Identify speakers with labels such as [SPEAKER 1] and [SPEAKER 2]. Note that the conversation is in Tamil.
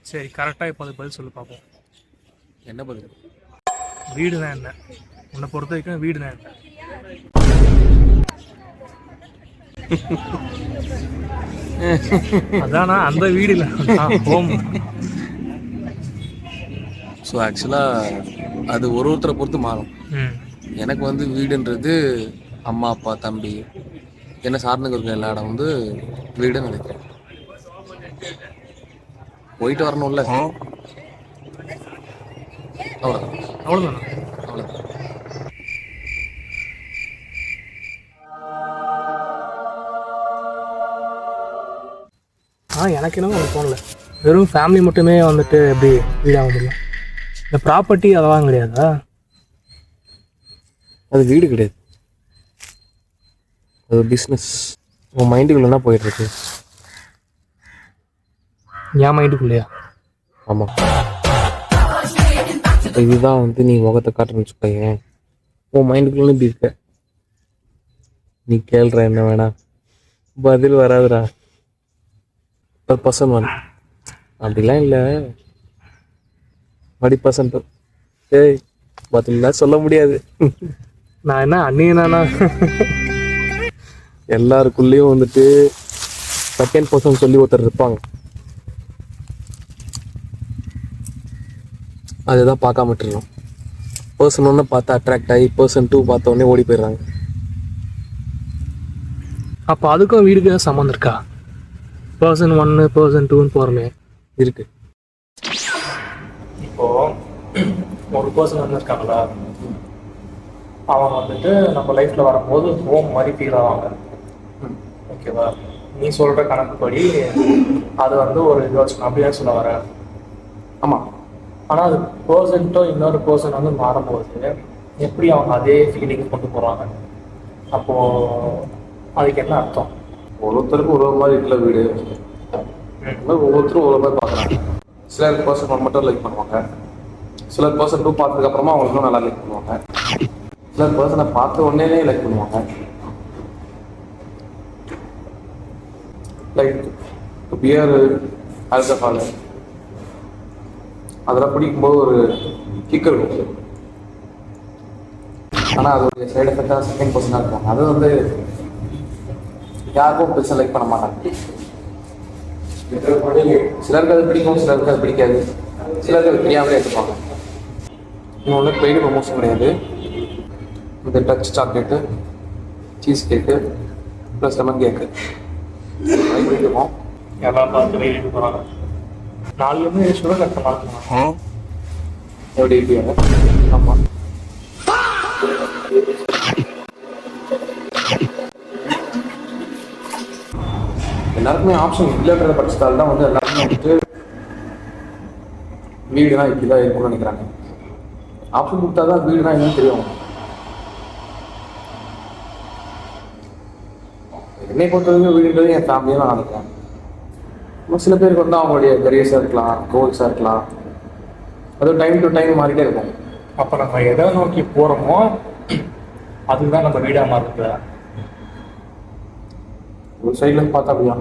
[SPEAKER 1] சரி, கரெக்டாக இப்போ அதுக்கு பதில் சொல்லி பார்ப்போம்.
[SPEAKER 2] என்ன பதில்?
[SPEAKER 1] வீடு தான் என்ன? உன்னை பொறுத்த வரைக்கும் வீடு தான் என்ன? அதானா அந்த வீடு இல்லை, ஹோம்.
[SPEAKER 2] ஸோ ஆக்சுவலாக அது ஒருத்தரை பொறுத்து மாறும். எனக்கு வந்து வீடுன்றது அம்மா அப்பா தம்பி என்ன சார்ந்துங்க இருக்க எல்லா இடம் வந்து வீடுன்னு நினைக்கிறேன். போயிட்டு வரணும்ல, அவ்வளோதான்.
[SPEAKER 1] அவ்வளோதானா?
[SPEAKER 2] அவ்வளோதான்.
[SPEAKER 1] எனக்கு என்னமோ ஒன்று தோணல. வெறும் ஃபேமிலி மட்டுமே வந்துட்டு எப்படி வீடாக முடியும்? இந்த ப்ராப்பர்ட்டி அதெல்லாம் கிடையாதா?
[SPEAKER 2] அது வீடு கிடையாது, அது பிஸ்னஸ். உன் மைண்டுக்குள்ள என்ன போயிட்டுருக்கு?
[SPEAKER 1] என் மைண்டுக்குள்ளையா?
[SPEAKER 2] ஆமாம். இதுதான் வந்து நீ முகத்தை காட்டுறன்னு வச்சுக்கோங்க, உன் மைண்டுக்குள்ள இப்படி இருக்க. நீ கேள்ற என்ன வேணா, பதில் வராதுடா. ஒரு பர்சன் ஒன் அப்படிலாம் இல்லை, மடி பர்சன்ட். ஏய், பதிலாம் சொல்ல முடியாது.
[SPEAKER 1] நான் என்ன அண்ணியனா?
[SPEAKER 2] எல்லாருக்குள்ளேயும் வந்துட்டு செகண்ட் பர்சன் சொல்லி ஒருத்தர் இருப்பாங்க, அதுதான் பார்க்காம விட்டுருக்கோம். பர்சன் ஒன்று பார்த்து அட்ராக்ட் ஆகி பர்சன் 2 பார்த்த உடனே ஓடி போயிடுறாங்க.
[SPEAKER 1] அப்போ அதுக்கும் வீடுக்கு தான் சம்மந்தம் இருக்கா? பர்சன் 1 பர்சன் 2ன்னு போகிறமே
[SPEAKER 2] இருக்கு.
[SPEAKER 1] இப்போது ஒரு பர்சன் வந்து இருக்காங்களா, அவங்க வந்துட்டு நம்ம லைஃப்பில் வரும்போது ஹோம் மாதிரி ஃபீல் ஆவாங்க. ஓகேவா? நீ சொல்கிற கணக்குப்படி அது வந்து ஒரு யோசனை அப்படிதான் சொல்ல வர.
[SPEAKER 2] ஆமாம்.
[SPEAKER 1] ஆனால் அது பர்சன்ட்டோ இன்னொரு பர்சன் வந்து மாறும்போது எப்படி அவங்க அதே ஃபீலிங் கொண்டு போகிறாங்க? அப்போது அதுக்கு என்ன அர்த்தம்?
[SPEAKER 2] ஒவ்வொருத்தருக்கும் ஒரு மாதிரி இருக்குல்ல வீடு, ஒவ்வொருத்தரும் ஒரு மாதிரி பார்க்குறாங்க. சிலர் பர்சன் 1 மட்டும் லைக் பண்ணுவாங்க, சிலர் பர்சன் 2 பார்த்ததுக்கப்புறமா அவங்களுக்கும் நல்லா லைக் பண்ணுவாங்க, சிலர் பர்சனை பார்த்த உடனே லைக் பண்ணுவாங்க. லைக் பியர், ஆல்கஹால் அதெல்லாம் பிடிக்கும்போது ஒரு கிக் இருக்கும். ஆனால் அதோடைய சைடு எஃபெக்டாக செகண்ட் பர்சனாக இருக்காங்க. அது வந்து யாருக்கும் பெருசாக லைக் பண்ண மாட்டாங்க. சிலருக்கு அது பிடிக்கும், சிலருக்கு அது பிடிக்காது, சிலருக்கு அது தெரியாமலே எடுத்துப்பாங்க. இன்னொன்று பெய்டு ப்ரமோஷன் கிடையாது. இந்த touch chocolate, cheese cake plus lemon cake இருக்கும்.
[SPEAKER 1] எல்லாம் பார்த்து வெயிட்டு போகிறாங்க. 4 சுகர் கட் பண்ணாங்க.
[SPEAKER 2] எப்படி இருப்பீங்க? ஆமாம். எல்லாருக்குமே ஆப்ஷன் இல்லைன்ற பட்சத்தால் தான் வந்து எல்லாருமே வந்துட்டு வீடுனா இப்படி தான் இருக்கும்னு நினைக்கிறாங்க. ஆப்ஷன் கொடுத்தா தான் வீடுனா என்னன்னு தெரியும். என்னை பொறுத்தவரைக்கும் வீடுன்றது என் ஃபேமிலியாக நான் நினைக்கிறேன். சில பேருக்கு வந்து அவங்களுடைய கரியர்ஸாக இருக்கலாம், கோல்ஸாக இருக்கலாம், அது டைம் டு டைம் மாறிட்டே இருக்கும்.
[SPEAKER 1] அப்போ நம்ம எதை நோக்கி போகிறோமோ அதுதான் நம்ம வீடாக மாறுது.
[SPEAKER 2] ஒரு சைட்லேருந்து பார்த்தா அப்படியா?